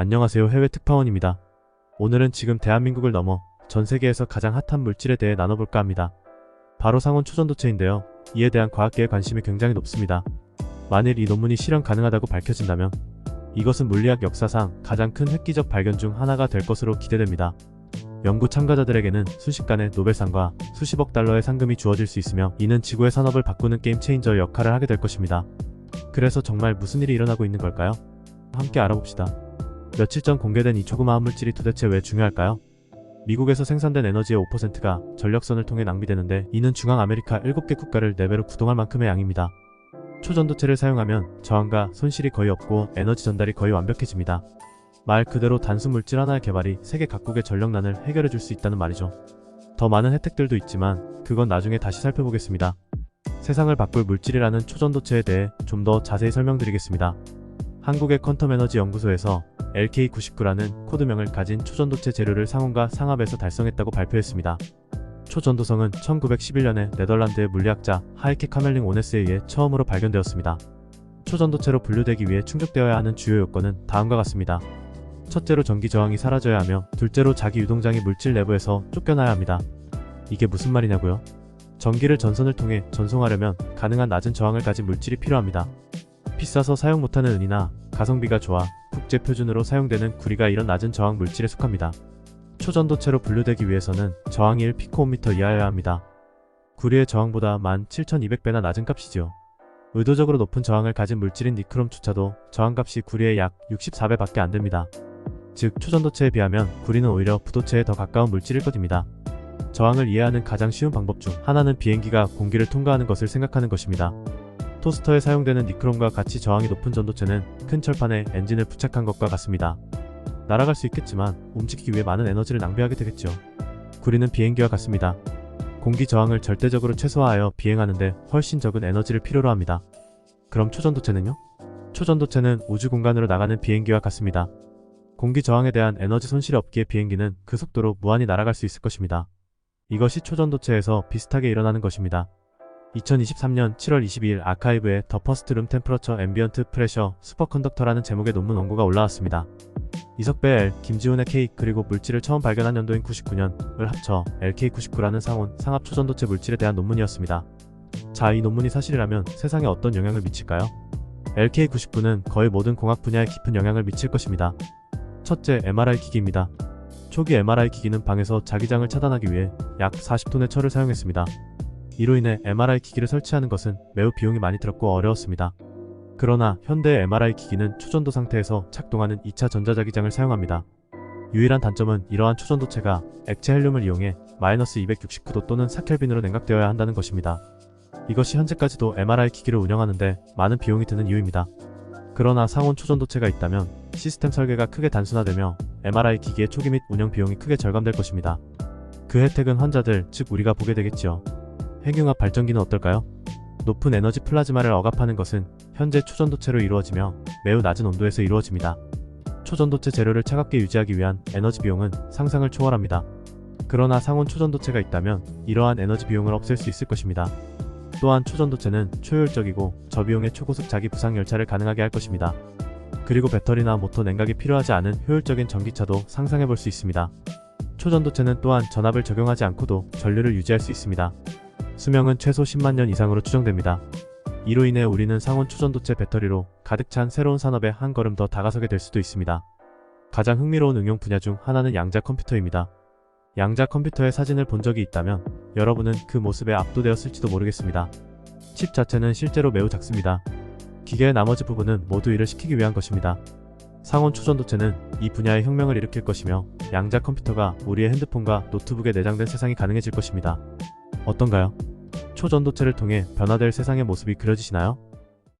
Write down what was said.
안녕하세요. 해외 특파원입니다. 오늘은 지금 대한민국을 넘어 전 세계에서 가장 핫한 물질에 대해 나눠볼까 합니다. 바로 상온 초전도체인데요. 이에 대한 과학계의 관심이 굉장히 높습니다. 만일 이 논문이 실현 가능하다고 밝혀진다면 이것은 물리학 역사상 가장 큰 획기적 발견 중 하나가 될 것으로 기대됩니다. 연구 참가자들에게는 순식간에 노벨상과 수십억 달러의 상금이 주어질 수 있으며 이는 지구의 산업을 바꾸는 게임 체인저의 역할을 하게 될 것입니다. 그래서 정말 무슨 일이 일어나고 있는 걸까요? 함께 알아봅시다. 며칠 전 공개된 이 조그마한 물질이 도대체 왜 중요할까요? 미국에서 생산된 에너지의 5%가 전력선을 통해 낭비되는데 이는 중앙아메리카 7개 국가를 4배로 구동할 만큼의 양입니다. 초전도체를 사용하면 저항과 손실이 거의 없고 에너지 전달이 거의 완벽해집니다. 말 그대로 단순 물질 하나의 개발이 세계 각국의 전력난을 해결해 줄 수 있다는 말이죠. 더 많은 혜택들도 있지만 그건 나중에 다시 살펴보겠습니다. 세상을 바꿀 물질이라는 초전도체에 대해 좀 더 자세히 설명드리겠습니다. 한국의 퀀텀에너지 연구소에서 LK99라는 코드명을 가진 초전도체 재료를 상온과 상압에서 달성했다고 발표했습니다. 초전도성은 1911년에 네덜란드의 물리학자 하이케 카멜링 오네스에 의해 처음으로 발견되었습니다. 초전도체로 분류되기 위해 충족되어야 하는 주요 요건은 다음과 같습니다. 첫째로 전기 저항이 사라져야 하며, 둘째로 자기 유동장이 물질 내부에서 쫓겨나야 합니다. 이게 무슨 말이냐고요? 전기를 전선을 통해 전송하려면 가능한 낮은 저항을 가진 물질이 필요합니다. 비싸서 사용 못하는 은이나 가성비가 좋아 국제 표준으로 사용되는 구리가 이런 낮은 저항 물질에 속합니다. 초전도체로 분류되기 위해서는 저항이 1피코옴미터 이하여야 합니다. 구리의 저항보다 17,200배나 낮은 값이지요. 의도적으로 높은 저항을 가진 물질인 니크롬조차도 저항값이 구리의 약 64배밖에 안됩니다. 즉 초전도체에 비하면 구리는 오히려 부도체에 더 가까운 물질일 것입니다. 저항을 이해하는 가장 쉬운 방법 중 하나는 비행기가 공기를 통과하는 것을 생각하는 것입니다. 토스터에 사용되는 니크롬과 같이 저항이 높은 전도체는 큰 철판에 엔진을 부착한 것과 같습니다. 날아갈 수 있겠지만 움직이기 위해 많은 에너지를 낭비하게 되겠죠. 구리는 비행기와 같습니다. 공기 저항을 절대적으로 최소화하여 비행하는데 훨씬 적은 에너지를 필요로 합니다. 그럼 초전도체는요? 초전도체는 우주 공간으로 나가는 비행기와 같습니다. 공기 저항에 대한 에너지 손실이 없기에 비행기는 그 속도로 무한히 날아갈 수 있을 것입니다. 이것이 초전도체에서 비슷하게 일어나는 것입니다. 2023년 7월 22일 아카이브에 더 퍼스트 룸 템퍼러처 앰비언트 프레셔 슈퍼컨덕터라는 제목의 논문 원고가 올라왔습니다. 이석배 L, 김지훈의 K, 그리고 물질을 처음 발견한 연도인 99년을 합쳐 LK99라는 상온, 상압 초전도체 물질에 대한 논문이었습니다. 자, 이 논문이 사실이라면 세상에 어떤 영향을 미칠까요? LK99는 거의 모든 공학 분야에 깊은 영향을 미칠 것입니다. 첫째, MRI 기기입니다. 초기 MRI 기기는 방에서 자기장을 차단하기 위해 약 40톤의 철을 사용했습니다. 이로 인해 MRI 기기를 설치하는 것은 매우 비용이 많이 들었고 어려웠습니다. 그러나 현대의 MRI 기기는 초전도 상태에서 작동하는 2차 전자자기장을 사용합니다. 유일한 단점은 이러한 초전도체가 액체 헬륨을 이용해 마이너스 269도 또는 4켈빈으로 냉각되어야 한다는 것입니다. 이것이 현재까지도 MRI 기기를 운영하는데 많은 비용이 드는 이유입니다. 그러나 상온 초전도체가 있다면 시스템 설계가 크게 단순화되며 MRI 기기의 초기 및 운영 비용이 크게 절감될 것입니다. 그 혜택은 환자들, 즉 우리가 보게 되겠지요. 핵융합 발전기는 어떨까요? 높은 에너지 플라즈마를 억압하는 것은 현재 초전도체로 이루어지며 매우 낮은 온도에서 이루어집니다. 초전도체 재료를 차갑게 유지하기 위한 에너지 비용은 상상을 초월합니다. 그러나 상온 초전도체가 있다면 이러한 에너지 비용을 없앨 수 있을 것입니다. 또한 초전도체는 초효율적이고 저비용의 초고속 자기 부상 열차를 가능하게 할 것입니다. 그리고 배터리나 모터 냉각이 필요하지 않은 효율적인 전기차도 상상해 볼 수 있습니다. 초전도체는 또한 전압을 적용하지 않고도 전류를 유지할 수 있습니다. 수명은 최소 10만 년 이상으로 추정됩니다. 이로 인해 우리는 상온 초전도체 배터리로 가득 찬 새로운 산업에 한 걸음 더 다가서게 될 수도 있습니다. 가장 흥미로운 응용 분야 중 하나는 양자 컴퓨터입니다. 양자 컴퓨터의 사진을 본 적이 있다면 여러분은 그 모습에 압도되었을지도 모르겠습니다. 칩 자체는 실제로 매우 작습니다. 기계의 나머지 부분은 모두 일을 시키기 위한 것입니다. 상온 초전도체는 이 분야의 혁명을 일으킬 것이며 양자 컴퓨터가 우리의 핸드폰과 노트북에 내장된 세상이 가능해질 것입니다. 어떤가요? 초전도체를 통해 변화될 세상의 모습이 그려지시나요?